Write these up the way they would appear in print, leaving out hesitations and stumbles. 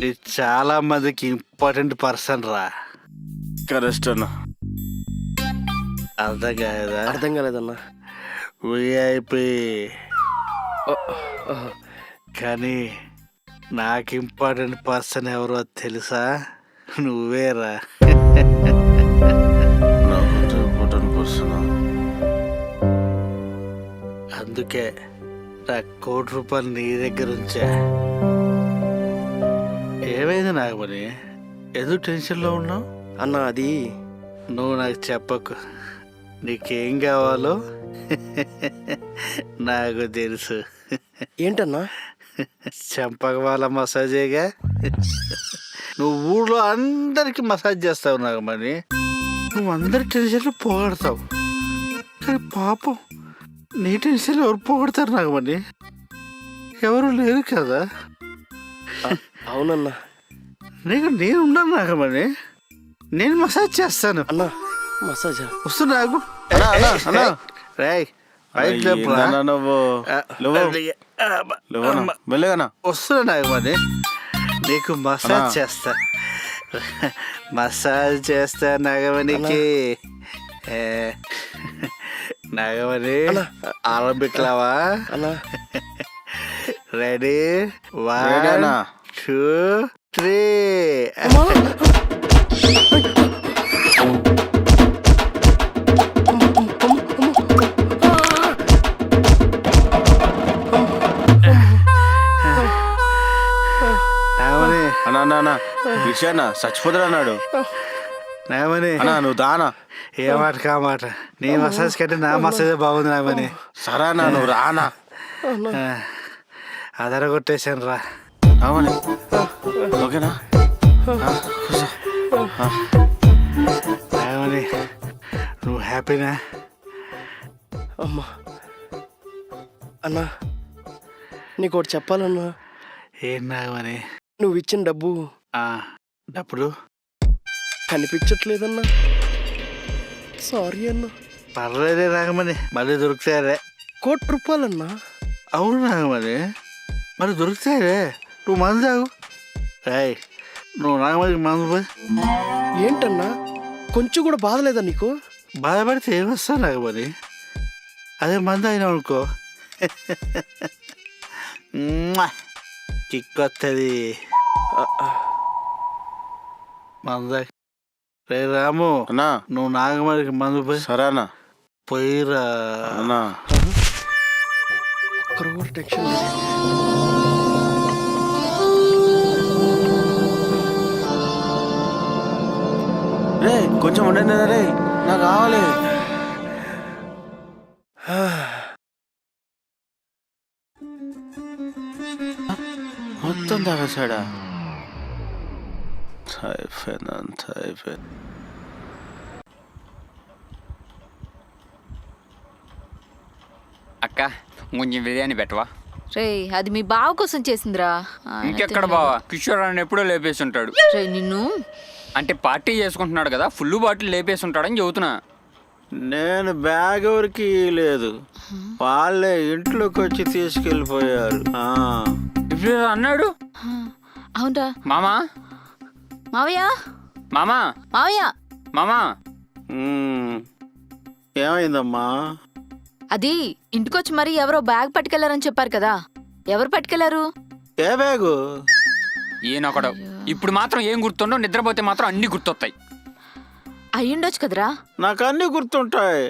నీ చాలా మందికి ఇంపార్టెంట్ పర్సన్ రా. కరెక్ట్ అన్న. అర్థం కాదా? అర్థం కాలేదన్నా. విఐపి. కానీ నాకు ఇంపార్టెంట్ పర్సన్ ఎవరో తెలుసా? నువ్వేరా. నాకు ఇంపార్టెంట్ పర్సన్. అందుకే నా ₹1,00,00,000 నీ దగ్గర ఉంచా. ఏమైంది నాగమణి? ఎందుకు టెన్షన్లో ఉన్నావు? అన్నా అది నువ్వు నాకు చెప్పకు. నీకేం కావాలో నాకు తెలుసు. ఏంటన్నా? చంపకవాల మసాజేగా. నువ్వు ఊళ్ళో అందరికి మసాజ్ చేస్తావు నాగమణి. నువ్వు అందరి టెన్షన్లు పోగొడతావు. కానీ పాపం నీ టెన్షన్ ఎవరు పోగొడతారు నాగమణి? ఎవరు లేరు కదా. అవునన్నా. నీకు నేను ఉన్నాను నాగమణి. నేను మసాజ్ చేస్తాను. అన్నా మసాజా? వస్తున్నా. వస్తున్నా నాగమణి. నీకు మసాజ్ చేస్తా. మసాజ్ చేస్తా నాగమణికి. నాగమణి ఆరంభిక్లావా? రెడీ? 1 2 3. అన్నా విషయాన్న చచ్చిపోతాడు అన్నాడు. నాగమణి అన్నా నువ్వు దానా. ఏ మాట కా మాట. నీ మసాజ్ కంటే నా మసాజే బాగుంది నాగమణి. సరే అన్నా నువ్వు రానా. అదరగొట్టేశాను రా. అవును ఓకేనా? నాగమణి నువ్వు హ్యాపీనా? అమ్మా అన్నా నీకు ఒకటి చెప్పాలన్నా. ఏం నాగమణి? నువ్వు ఇచ్చిన డబ్బు డబ్బులు కనిపించట్లేదన్నా. సారీ అన్నా. పర్లేదే నాగమణి, మళ్ళీ దొరుకుతాయరే. ₹1,00,00,000 అవును నాగమణి, మరి దొరుకుతాయరే. నువ్వు మందు తాగు. రాయ్ నువ్వు నాగమణికి మందు పోయి. ఏంటన్నా కొంచెం కూడా బాధలేదా నీకు? బాధపడితే ఏమొస్తా నాగమణి? అదే మందు అయినా అనుకో కిక్ వస్తుంది. మందు రే రాము అన్నా నువ్వు నాగమణికి మందు పోయి. సరే అన్నా పోయిరా అన్నా. ఒక్కరు కూడా టెన్షన్ లేదు. రే కొంచెం ఉండండి రే, నాకు కావాలి. మొత్తం తాగేసాడా? అయిపోయింది అంత అయిపోయింది. అక్క కొంచెం బిర్యానీ పెట్టవా? రే అది మీ బావ కోసం చేసిందిరా. ఇంకెక్కడ బావా? కిషోర్ అని ఎప్పుడో లేపేసి ఉంటాడు. రే నిన్ను అంటే పార్టీ చేసుకుంటున్నాడు కదా, ఫుల్ బాటిల్ లేపేసి ఉంటాడని చెబుతున్నా. నేను బ్యాగ్ ఎవరికి లేదు, వాళ్ళే ఇంట్లోకి వచ్చి తీసుకెళ్ళిపోయారు. ఇప్పుడు అన్నాడు. అవునరా మామా మావయ్య మామా మావయ్య మామా ఏమైందమ్మా? అది ఇంటికొచ్చి మరి ఎవరో బ్యాగ్ పట్టుకెళ్లారని చెప్పారు కదా, ఎవరు పట్టుకెళ్లారు? ఏ బ్యాగు? ఈయనొకడు. ఇప్పుడు మాత్రం ఏం గుర్తుండో, నిద్రపోతే మాత్రం అన్ని గుర్తొస్తాయి. అయ్యుండొచ్చు కదరా. నాకు అన్ని గుర్తుంటాయి.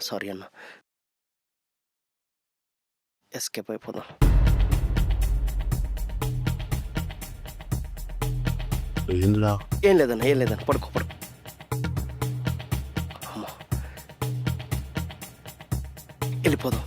సారీ అన్న. ఎస్కేప్ అయిపోదాం. ఏం లేదన్న పడుకో. వెళ్ళిపోదాం.